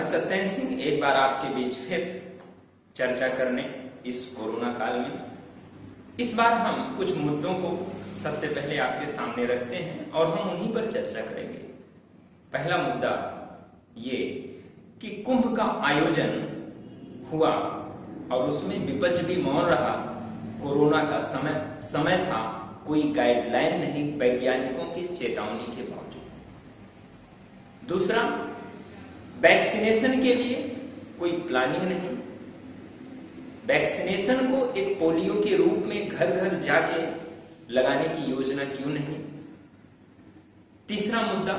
सत्येंद्र सिंह एक बार आपके बीच फिर चर्चा करने इस कोरोना काल में। इस बार हम कुछ मुद्दों को सबसे पहले आपके सामने रखते हैं और हम उन्हीं पर चर्चा करेंगे। पहला मुद्दा ये कि कुंभ का आयोजन हुआ और उसमें विपक्ष भी मौन रहा। कोरोना का समय था, कोई गाइडलाइन नहीं वैज्ञानिकों की चेतावनी के बावजूद। दूसरा, वैक्सीनेशन के लिए कोई प्लानिंग नहीं। वैक्सीनेशन को एक पोलियो के रूप में घर घर जाके लगाने की योजना क्यों नहीं। तीसरा मुद्दा,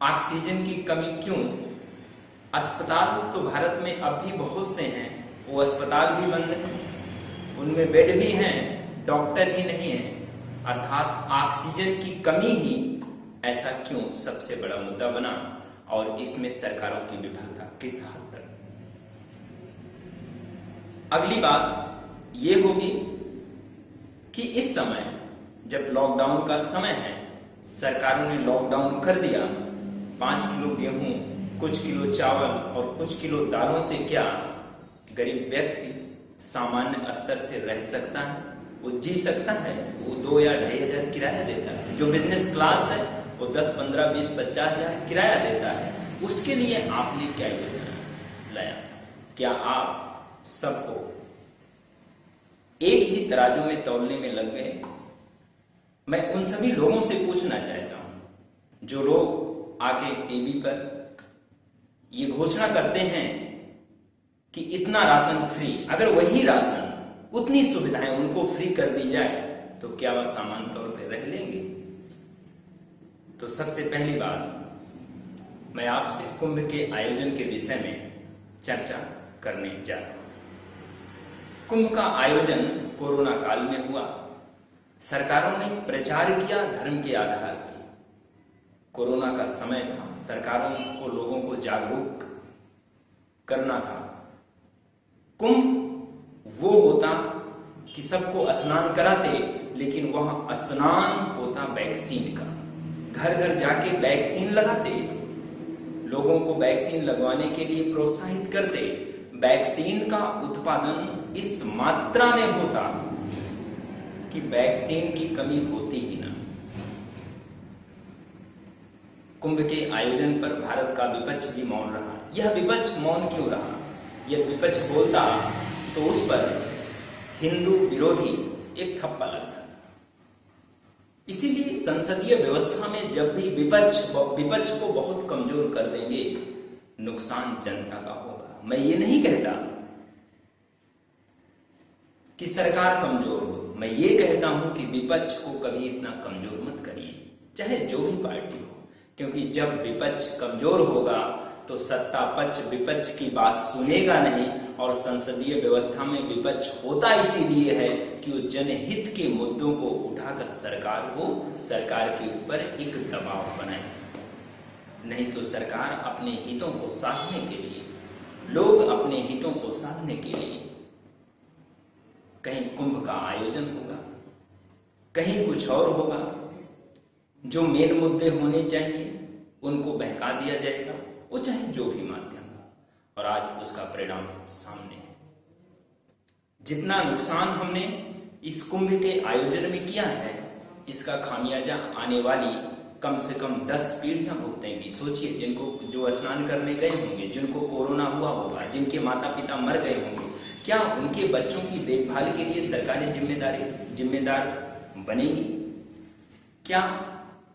ऑक्सीजन की कमी क्यों। अस्पताल तो भारत में अब भी बहुत से हैं, वो अस्पताल भी बंद हैं, उनमें बेड भी हैं, डॉक्टर ही नहीं है, अर्थात ऑक्सीजन की कमी ही ऐसा क्यों सबसे बड़ा मुद्दा बना और इसमें सरकारों की विफलता किस हद तक। अगली बात ये होगी कि इस समय जब लॉकडाउन का समय है, सरकारों ने लॉकडाउन कर दिया, 5 किलो गेहूं, कुछ किलो चावल और कुछ किलो दालों से क्या गरीब व्यक्ति सामान्य स्तर से रह सकता है, वो जी सकता है। वो 2 या 2,500 किराया देता है। जो बिजनेस क्लास है वो 10, 15, 20, 50 हजार किराया देता है। उसके लिए आपने क्या योजना लाया? क्या आप सबको एक ही तराजू में तौलने में लग गए? मैं उन सभी लोगों से पूछना चाहता हूं जो लोग आके टीवी पर ये घोषणा करते हैं कि इतना राशन फ्री। अगर वही राशन, उतनी सुविधाएं उनको फ्री कर दी जाए तो क्या वह सामान्य तौर पर रह लेंगे? तो सबसे पहली बात, मैं आपसे कुंभ के आयोजन के विषय में चर्चा करने जा रहा हूं। कुंभ का आयोजन कोरोना काल में हुआ। सरकारों ने प्रचार किया धर्म के आधार पर। कोरोना का समय था, सरकारों को लोगों को जागरूक करना था। कुंभ वो होता कि सबको स्नान कराते, लेकिन वह स्नान होता वैक्सीन का। घर घर जाके वैक्सीन लगाते, लोगों को वैक्सीन लगवाने के लिए प्रोत्साहित करते। वैक्सीन का उत्पादन इस मात्रा में होता कि वैक्सीन की कमी होती ही ना। कुंभ के आयोजन पर भारत का विपक्ष भी मौन रहा। यह विपक्ष मौन क्यों रहा? यह विपक्ष बोलता तो उस पर हिंदू विरोधी एक ठप्पा लगता। इसीलिए संसदीय व्यवस्था में जब भी विपक्ष को बहुत कमजोर कर देंगे, नुकसान जनता का होगा। मैं ये नहीं कहता कि सरकार कमजोर हो, मैं ये कहता हूं कि विपक्ष को कभी इतना कमजोर मत करिए, चाहे जो भी पार्टी हो। क्योंकि जब विपक्ष कमजोर होगा तो सत्ता पक्ष विपक्ष की बात सुनेगा नहीं। और संसदीय व्यवस्था में विपक्ष होता इसीलिए है कि वो जनहित के मुद्दों को उठाकर सरकार के ऊपर एक दबाव बनाए। नहीं तो सरकार अपने हितों को साधने के लिए, लोग अपने हितों को साधने के लिए कहीं कुंभ का आयोजन होगा, कहीं कुछ और होगा। जो मेन मुद्दे होने चाहिए उनको बहका दिया जाएगा, वो चाहे जो भी माध्यम हो। और आज उसका परिणाम सामने है। जितना नुकसान हमने इस कुंभ के आयोजन में किया है, इसका खामियाजा आने वाली कम से कम 10 पीढ़ियां भुगतेंगी। सोचिए, जो स्नान करने गए होंगे, जिनको कोरोना हुआ होगा, जिनके माता पिता मर गए होंगे, क्या उनके बच्चों की देखभाल के लिए सरकारें जिम्मेदार बनेगी? क्या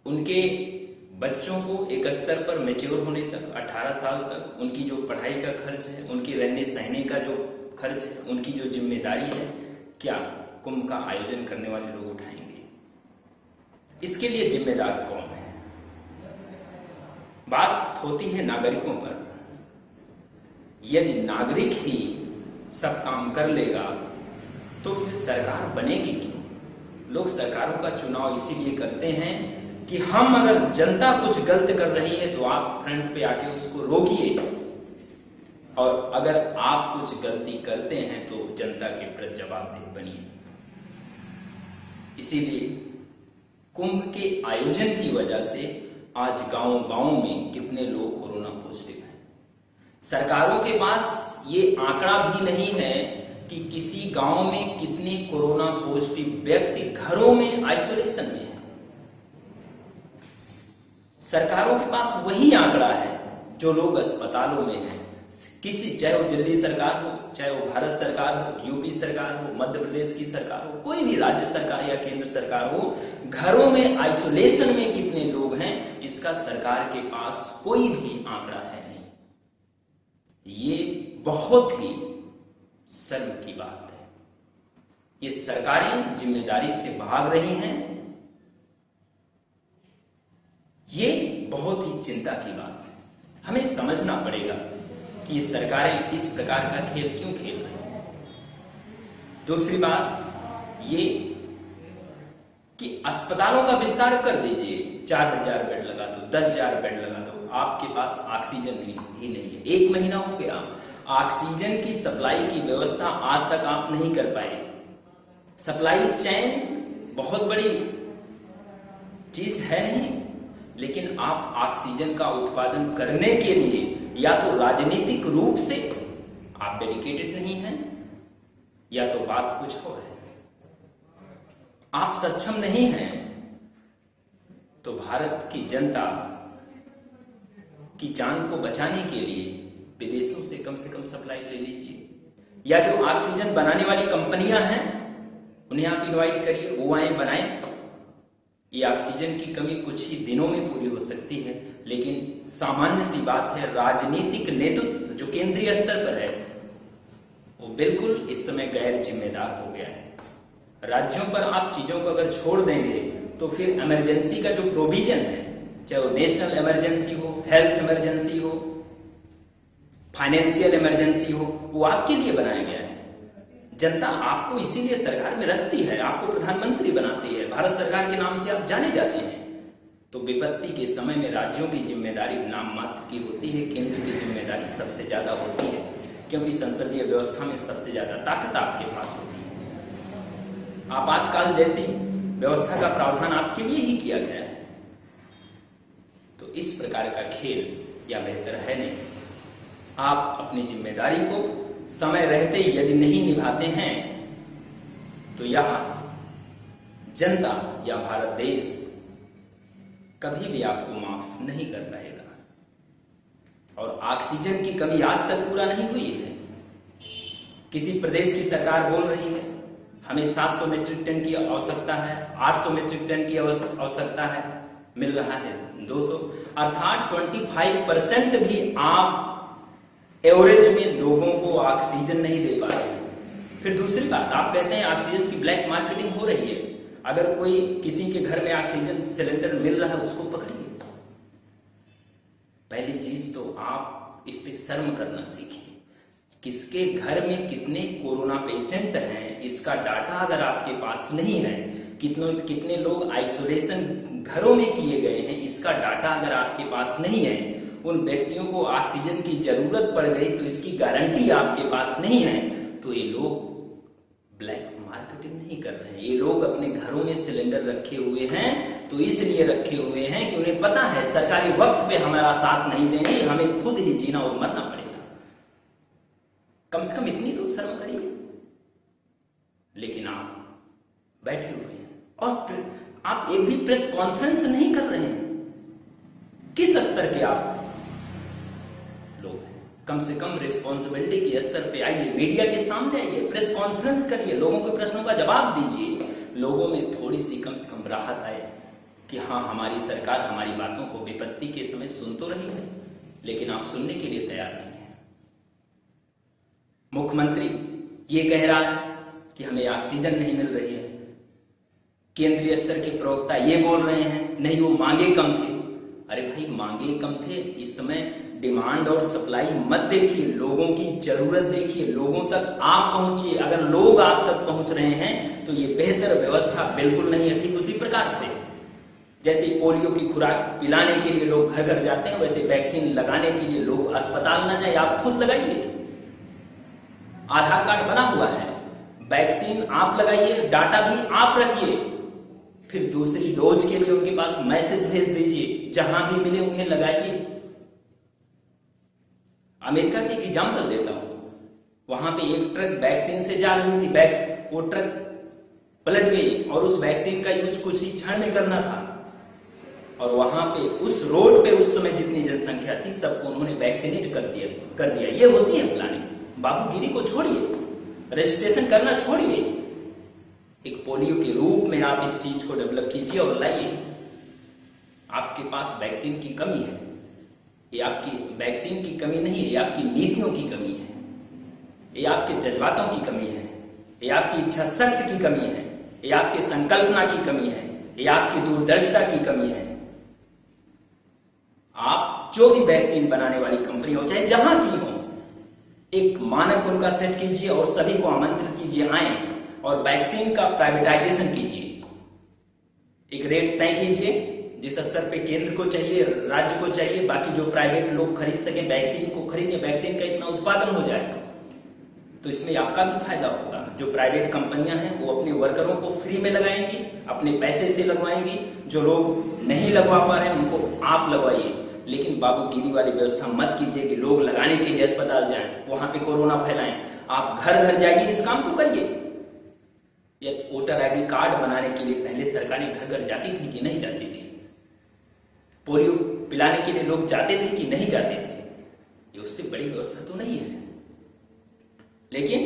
उनके बच्चों को एक स्तर पर मैच्योर होने तक, 18 साल तक, उनकी जो पढ़ाई का खर्च है, उनकी रहने सहने का जो खर्च है, उनकी जो जिम्मेदारी है, क्या कुंभ का आयोजन करने वाले लोग उठाएंगे? इसके लिए जिम्मेदार कौन है? बात होती है नागरिकों पर। यदि नागरिक ही सब काम कर लेगा तो फिर सरकार बनेगी क्यों? लोग सरकारों का चुनाव इसीलिए करते हैं कि हम अगर जनता कुछ गलत कर रही है तो आप फ्रंट पे आके उसको रोकिए, और अगर आप कुछ गलती करते हैं तो जनता के प्रति जवाबदेह बनिए। इसीलिए कुंभ के आयोजन की वजह से आज गांव-गांव में कितने लोग कोरोना पॉजिटिव हैं। सरकारों के पास ये आंकड़ा भी नहीं है कि किसी गांव में कितने कोरोना पॉजिटिव व्यक्ति घरों में आइसोलेशन में है। सरकारों के पास वही आंकड़ा है जो लोग अस्पतालों में हैं। चाहे वो दिल्ली सरकार हो, चाहे वो भारत सरकार हो, यूपी सरकार हो, मध्य प्रदेश की सरकार हो, कोई भी राज्य सरकार या केंद्र सरकार हो, घरों में आइसोलेशन में कितने लोग हैं इसका सरकार के पास कोई भी आंकड़ा है नहीं। ये बहुत ही शर्म की बात है। ये सरकारें जिम्मेदारी से भाग रही हैं। ये बहुत ही चिंता की बात है। हमें समझना पड़ेगा कि ये सरकारें इस प्रकार का खेल क्यों खेल रही हैं। दूसरी बात ये कि अस्पतालों का विस्तार कर दीजिए, 4000 बेड लगा दो, 10,000 बेड लगा दो, आपके पास ऑक्सीजन ही नहीं है। 1 महीना हो गया, ऑक्सीजन की सप्लाई की व्यवस्था आज तक आप नहीं कर पाए। सप्लाई चेन बहुत बड़ी चीज है नहीं, लेकिन आप ऑक्सीजन का उत्पादन करने के लिए या तो राजनीतिक रूप से आप डेडिकेटेड नहीं हैं, या तो बात कुछ और है। आप सक्षम नहीं हैं तो भारत की जनता की जान को बचाने के लिए विदेशों से कम सप्लाई ले लीजिए, या जो ऑक्सीजन बनाने वाली कंपनियां हैं उन्हें आप इनवाइट करिए, वो आए बनाएं। ये ऑक्सीजन की कमी कुछ ही दिनों में पूरी हो सकती है, लेकिन सामान्य सी बात है, राजनीतिक नेतृत्व जो केंद्रीय स्तर पर है वो बिल्कुल इस समय गैर जिम्मेदार हो गया है। राज्यों पर आप चीजों को अगर छोड़ देंगे तो फिर इमरजेंसी का जो प्रोविजन है, चाहे वो नेशनल इमरजेंसी हो, हेल्थ इमरजेंसी हो, फाइनेंशियल इमरजेंसी हो, वो आपके लिए बनाया गया है। जनता आपको इसीलिए सरकार में रखती है, आपको प्रधानमंत्री बनाती है, भारत सरकार के नाम से आप जाने जाते हैं। तो विपत्ति के समय में राज्यों की जिम्मेदारी नाम मात्र की होती है, केंद्र की जिम्मेदारी सबसे ज्यादा होती है, क्योंकि संसदीय व्यवस्था में सबसे ज्यादा ताकत आपके पास होती है। आपातकाल जैसी व्यवस्था का प्रावधान आपके लिए ही किया गया है। तो इस प्रकार का खेल या बेहतर है नहीं। आप अपनी जिम्मेदारी को समय रहते यदि नहीं निभाते हैं तो यह जनता या भारत देश कभी भी आपको माफ नहीं कर पाएगा। और ऑक्सीजन की कमी आज तक पूरा नहीं हुई है। किसी प्रदेश की सरकार बोल रही है हमें 700 मीट्रिक टन की आवश्यकता है, 800 मीट्रिक टन की आवश्यकता है, मिल रहा है 200, अर्थात 25% भी आप एवरेज में लोगों को ऑक्सीजन नहीं दे पा रहे हैं। फिर दूसरी बात, आप कहते हैं ऑक्सीजन की ब्लैक मार्केटिंग हो रही है। अगर कोई किसी के घर में ऑक्सीजन सिलेंडर मिल रहा है उसको पकड़िए। पहली चीज तो आप इस पे शर्म करना सीखिए। किसके घर में कितने कोरोना पेशेंट हैं इसका डाटा अगर आपके पास नहीं है, कितने लोग आइसोलेशन घरों में किए गए हैं इसका डाटा अगर आपके पास नहीं है, उन व्यक्तियों को ऑक्सीजन की जरूरत पड़ गई तो इसकी गारंटी आपके पास नहीं है, तो ये लोग ब्लैक मार्केटिंग नहीं कर रहे हैं। ये लोग अपने घरों में सिलेंडर रखे हुए हैं तो इसलिए रखे हुए हैं कि उन्हें पता है सरकारी वक्त पे हमारा साथ नहीं देंगे, हमें खुद ही जीना और मरना पड़ेगा। कम से कम इतनी तो शर्म करिए। लेकिन आप बैठे हुए हैं और आप एक भी प्रेस कॉन्फ्रेंस नहीं कर रहे हैं। किस स्तर के आप लोग हैं? कम से कम रिस्पॉन्सिबिलिटी के स्तर पे आइए, मीडिया के सामने आइए, प्रेस कॉन्फ्रेंस करिए, लोगों के प्रश्नों का जवाब दीजिए। लोगों में थोड़ी सी कम से कम राहत आए कि हाँ हमारी सरकार हमारी बातों को विपत्ति के समय सुन तो रही है, लेकिन आप सुनने के लिए तैयार नहीं है। मुख्यमंत्री ये कह रहा है कि हमें ऑक्सीजन नहीं मिल रही है, केंद्रीय स्तर के प्रवक्ता ये बोल रहे हैं नहीं वो मांगे कम थे। अरे भाई मांगे कम थे, इस समय डिमांड और सप्लाई मत देखिए, लोगों की जरूरत देखिए, लोगों तक आप पहुंचिए। अगर लोग आप तक पहुंच रहे हैं तो ये बेहतर व्यवस्था बिल्कुल नहीं है। ठीक उसी प्रकार से जैसे पोलियो की खुराक पिलाने के लिए लोग घर घर जाते हैं, वैसे वैक्सीन लगाने के लिए लोग अस्पताल ना जाए, आप खुद लगाइए। आधार कार्ड बना हुआ है, वैक्सीन आप लगाइए, डाटा भी आप रखिए, फिर दूसरी डोज के लिए उनके पास मैसेज भेज दीजिए, जहां भी मिले उन्हें लगाइए। अमेरिका की एग्जाम्पल देता हूं, वहां पे एक ट्रक वैक्सीन से जा रही थी, वो ट्रक पलट गई और उस वैक्सीन का यूज कुछ ही क्षण में करना था, और वहां पे उस रोड पे उस समय जितनी जनसंख्या थी सबको उन्होंने वैक्सीनेट कर दिया। ये होती है प्लानिंग। बाबूगिरी को छोड़िए, रजिस्ट्रेशन करना छोड़िए, एक पोलियो के रूप में आप इस चीज को डेवलप कीजिए और लाइए। आपके पास वैक्सीन की कमी है, ये आपकी वैक्सीन की कमी नहीं है, ये आपकी नीतियों की कमी है, ये आपके जज्बातों की कमी है, ये आपकी इच्छा शक्ति की कमी है, ये आपकी संकल्पना की कमी है, ये आपकी दूरदर्शिता की कमी है। आप जो भी वैक्सीन बनाने वाली कंपनी हो, चाहे जहां की हो, एक मानक उनका सेट कीजिए और सभी को आमंत्रित कीजिए, आए और वैक्सीन का प्राइवेटाइजेशन कीजिए। एक रेट तय कीजिए जिस स्तर पे केंद्र को चाहिए, राज्य को चाहिए, बाकी जो प्राइवेट लोग खरीद सके वैक्सीन को खरीदे, वैक्सीन का इतना उत्पादन हो जाए तो इसमें आपका भी फायदा होगा। जो प्राइवेट कंपनियां हैं वो अपने वर्करों को फ्री में लगाएंगी, अपने पैसे से लगवाएंगी, जो लोग नहीं लगवा पा रहे हैं उनको आप लगवाइए। लेकिन बाबूगिरी वाली व्यवस्था मत कीजिए कि लोग लगाने के लिए अस्पताल जाएं, वहां पे कोरोना फैलाएं। आप घर घर जाइए, इस काम को करिए। या वोटर आईडी कार्ड बनाने के लिए पहले सरकारें घर घर जाती थी कि नहीं जाती थी? पोलियो पिलाने के लिए लोग जाते थे कि नहीं जाते थे? ये उससे बड़ी व्यवस्था तो नहीं है। लेकिन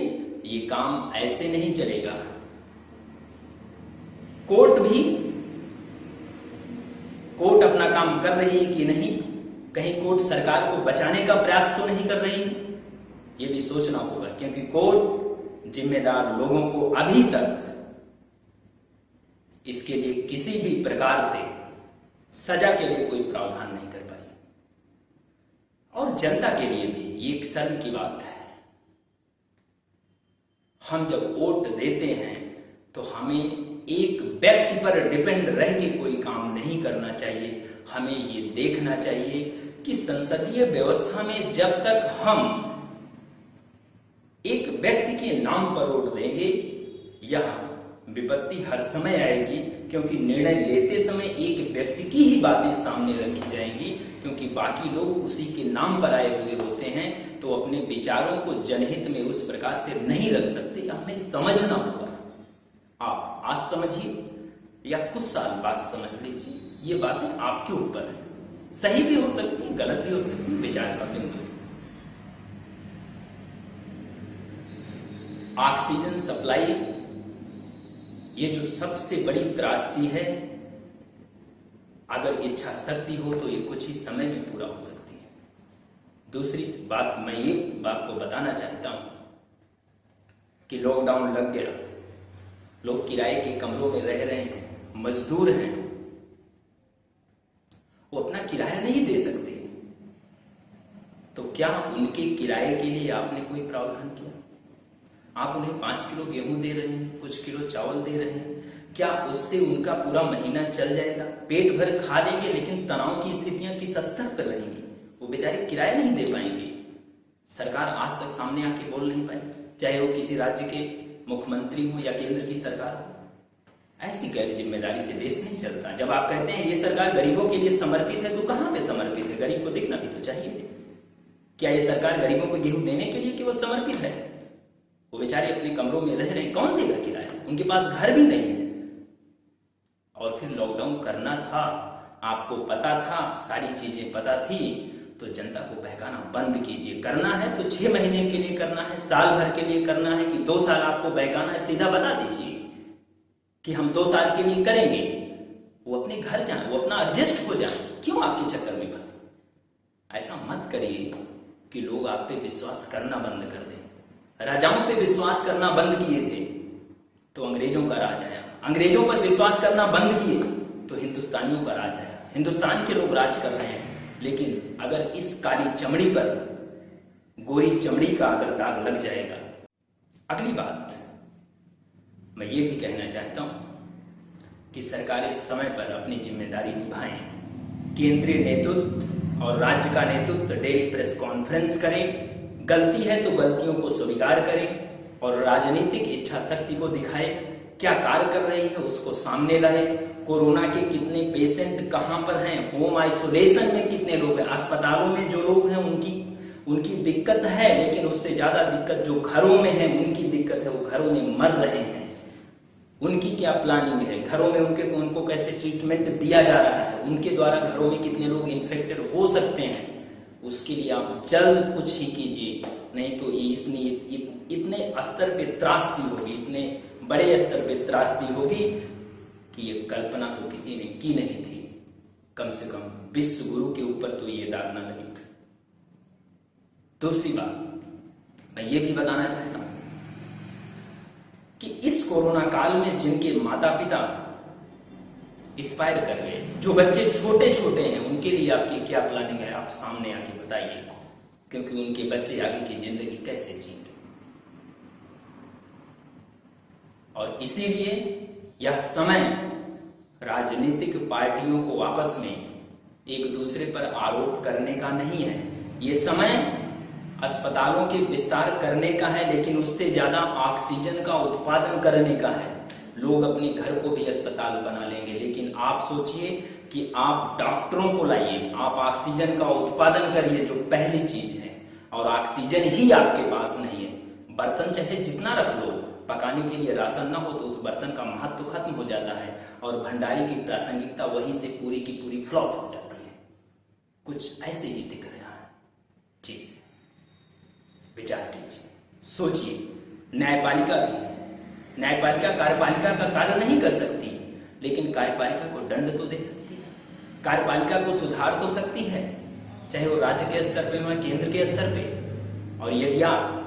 ये काम ऐसे नहीं चलेगा। कोर्ट अपना काम कर रही है कि नहीं? कहीं कोर्ट सरकार को बचाने का प्रयास तो नहीं कर रही है? ये भी सोचना होगा, क्योंकि कोर्ट जिम्मेदार लोगों को अभी तक इसके लिए किसी भी प्रकार से सजा के लिए कोई प्रावधान नहीं कर पाई। और जनता के लिए भी ये एक शर्म की बात है। हम जब वोट देते हैं तो हमें एक व्यक्ति पर डिपेंड रह के कोई काम नहीं करना चाहिए। हमें ये देखना चाहिए कि संसदीय व्यवस्था में जब तक हम एक व्यक्ति के नाम पर वोट देंगे, यह विपत्ति हर समय आएगी, क्योंकि निर्णय लेते समय एक व्यक्ति की ही बातें सामने रखी जाएंगी, क्योंकि बाकी लोग उसी के नाम पर आए हुए होते हैं, तो अपने विचारों को जनहित में उस प्रकार से नहीं रख सकते। हमें समझना होगा। आप आज समझिए या कुछ साल बाद समझ लीजिए, ये बातें आपके ऊपर है। सही भी हो सकती है, गलत भी हो सकती है, विचार का बिंदु। ऑक्सीजन सप्लाई, ये जो सबसे बड़ी त्रासदी है, अगर इच्छा शक्ति हो तो ये कुछ ही समय में पूरा हो सकती है। दूसरी बात मैं ये आपको बताना चाहता हूं कि लॉकडाउन लग गया, लोग किराए के कमरों में रह रहे हैं, मजदूर हैं, वो अपना किराया नहीं दे सकते, तो क्या उनके किराए के लिए आपने कोई प्रावधान किया? आप उन्हें 5 किलो गेहूं दे रहे हैं, कुछ किलो चावल दे रहे हैं, क्या उससे उनका पूरा महीना चल जाएगा? पेट भर खा लेंगे, लेकिन तनाव की स्थितियां किस स्तर पर रहेंगी? वो बेचारे किराया नहीं दे पाएंगे। सरकार आज तक सामने आके बोल नहीं पाई, चाहे वो किसी राज्य के मुख्यमंत्री हो या केंद्र की सरकार हो। ऐसी गैर जिम्मेदारी से देश नहीं चलता। जब आप कहते हैं ये सरकार गरीबों के लिए समर्पित है, तो कहां पे समर्पित है? गरीब को दिखना भी तो चाहिए। क्या ये सरकार गरीबों को गेहूं देने के लिए केवल समर्पित है? वो बेचारे अपने कमरों में रह रहे हैं, कौन देगा किराया? उनके पास घर भी नहीं है। और फिर लॉकडाउन करना था, आपको पता था, सारी चीजें पता थी, तो जनता को बहकाना बंद कीजिए। करना है तो 6 महीने के लिए करना है, साल भर के लिए करना है कि 2 साल आपको बहकाना है, सीधा बता दीजिए कि हम 2 साल के लिए करेंगे। वो अपने घर जाए, वो अपना एडजस्ट हो जाए, क्यों आपके चक्कर में फंसे? ऐसा मत करिए कि लोग आप पे विश्वास करना बंद कर दें। राजाओं पे विश्वास करना बंद किए थे तो अंग्रेजों का राज आया, अंग्रेजों पर विश्वास करना बंद किए तो हिंदुस्तानियों का राज आया। हिंदुस्तान के लोग राज कर रहे हैं, लेकिन अगर इस काली चमड़ी पर गोरी चमड़ी का अगर दाग लग जाएगा। अगली बात मैं ये भी कहना चाहता हूं कि सरकारें समय पर अपनी जिम्मेदारी निभाएं। केंद्रीय नेतृत्व और राज्य का नेतृत्व डेली प्रेस कॉन्फ्रेंस करें, गलती है तो गलतियों को स्वीकार करें और राजनीतिक इच्छा शक्ति को दिखाए। क्या कार्य कर रही है उसको सामने लाए। कोरोना के कितने पेशेंट कहां पर हैं, होम आइसोलेशन में कितने लोग हैं, अस्पतालों में जो लोग हैं उनकी उनकी दिक्कत है, लेकिन उससे ज्यादा दिक्कत जो घरों में है उनकी दिक्कत है। वो घरों में मर रहे हैं, उनकी क्या प्लानिंग है, घरों में उनको कैसे ट्रीटमेंट दिया जा रहा है, उनके द्वारा घरों में कितने लोग इन्फेक्टेड हो सकते हैं, उसके लिए आप जल्द कुछ ही कीजिए। नहीं तो इतने स्तर पे त्रासदी होगी, इतने बड़े स्तर पे त्रासदी होगी कि ये कल्पना तो किसी ने की नहीं थी। कम से कम विश्व गुरु के ऊपर तो ये दाग ना लगी। दूसरी बात मैं ये भी बताना चाहता हूं कि इस कोरोना काल में जिनके माता पिता एक्सपायर कर रहे हैं, जो बच्चे छोटे छोटे हैं, उनके लिए आपकी क्या प्लानिंग है, आप सामने आके बताइए, क्योंकि उनके बच्चे आगे की जिंदगी कैसे जिएंगे। और इसीलिए यह समय राजनीतिक पार्टियों को आपस में एक दूसरे पर आरोप करने का नहीं है। ये समय अस्पतालों के विस्तार करने का है, लेकिन उससे ज्यादा ऑक्सीजन का उत्पादन करने का है। लोग अपने घर को भी अस्पताल बना लेंगे, लेकिन आप सोचिए कि आप डॉक्टरों को लाइए, आप ऑक्सीजन का उत्पादन करिए, जो पहली चीज है। और ऑक्सीजन ही आपके पास नहीं है, बर्तन चाहे जितना रख लो, पकाने के लिए राशन ना हो तो उस बर्तन का महत्व तो खत्म हो जाता है, और भंडारी की प्रासंगिकता वहीं से पूरी की पूरी फ्लॉप हो जाती है। कुछ ऐसे ही दिख रहा है चीज। विचार कीजिए, सोचिए। न्यायपालिका भी है, न्यायपालिका कार्यपालिका का कार्य नहीं कर सकती, लेकिन कार्यपालिका को दंड तो दे सकती है, कार्यपालिका को सुधार तो सकती है, चाहे वो राज्य के स्तर पे हो या केंद्र के स्तर पे। और यदि आप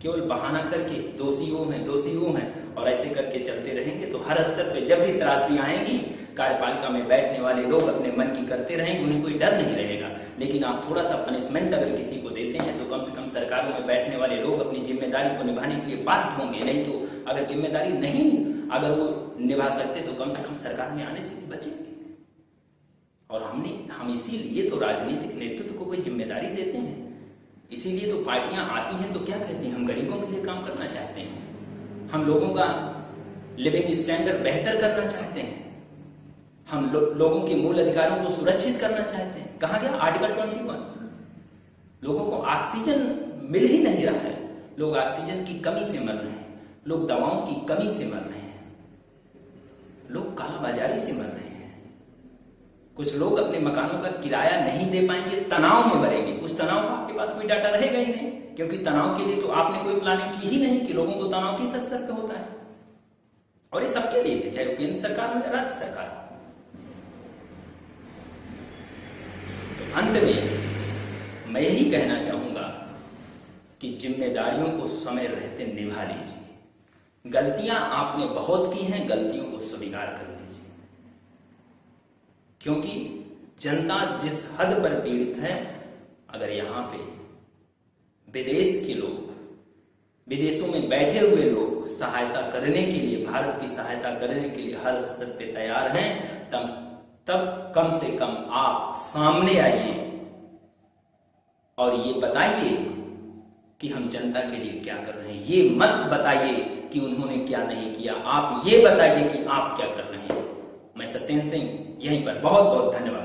केवल बहाना करके दोषी वो हैं और ऐसे करके चलते रहेंगे, तो हर स्तर पे जब भी त्रासदी आएंगी, कार्यपालिका में बैठने वाले लोग अपने मन की करते रहेंगे, उन्हें कोई डर नहीं रहेगा। लेकिन आप थोड़ा सा पनिशमेंट अगर किसी को देते हैं, तो कम से कम सरकारों में बैठने वाले लोग अपनी जिम्मेदारी को निभाने के लिए बाध्य होंगे। नहीं तो अगर जिम्मेदारी नहीं अगर वो निभा सकते, तो कम से कम सरकार में आने से भी बचेंगे। और हम इसीलिए तो राजनीतिक नेतृत्व को कोई जिम्मेदारी देते हैं, इसीलिए तो पार्टियां आती हैं। तो क्या कहती हैं, हम गरीबों के लिए काम करना चाहते हैं, हम लोगों का लिविंग स्टैंडर्ड बेहतर करना चाहते हैं, हम लोगों के मूल अधिकारों को सुरक्षित करना चाहते हैं। कहाँ गया आर्टिकल 21? लोगों को ऑक्सीजन मिल ही नहीं रहा है, लोग ऑक्सीजन की कमी से मर रहे हैं, लोग दवाओं की कमी से मर रहे हैं, लोग कालाबाजारी से मर रहे हैं। कुछ लोग अपने मकानों का किराया नहीं दे पाएंगे, तनाव में मरेंगे। उस तनाव का आपके पास कोई डाटा रहेगा ही नहीं, क्योंकि तनाव के लिए तो आपने कोई प्लानिंग की ही नहीं कि लोगों को तनाव किस स्तर पे होता है। और ये सबके लिए है, चाहे केंद्र सरकार हो या राज्य सरकार हो। तो अंत में मैं यही कहना चाहूंगा कि जिम्मेदारियों को समय रहते निभा लीजिए। गलतियां आपने बहुत की हैं, गलतियों को स्वीकार कर लीजिए, क्योंकि जनता जिस हद पर पीड़ित है, अगर यहां पे विदेश के लोग, विदेशों में बैठे हुए लोग सहायता करने के लिए, भारत की सहायता करने के लिए हर स्तर पे तैयार हैं, तब कम से कम आप सामने आइए और ये बताइए कि हम जनता के लिए क्या कर रहे हैं। ये मत बताइए कि उन्होंने क्या नहीं किया, आप ये बताइए कि आप क्या कर रहे हैं। मैं सत्येंद्र सिंह, यहीं पर बहुत बहुत धन्यवाद।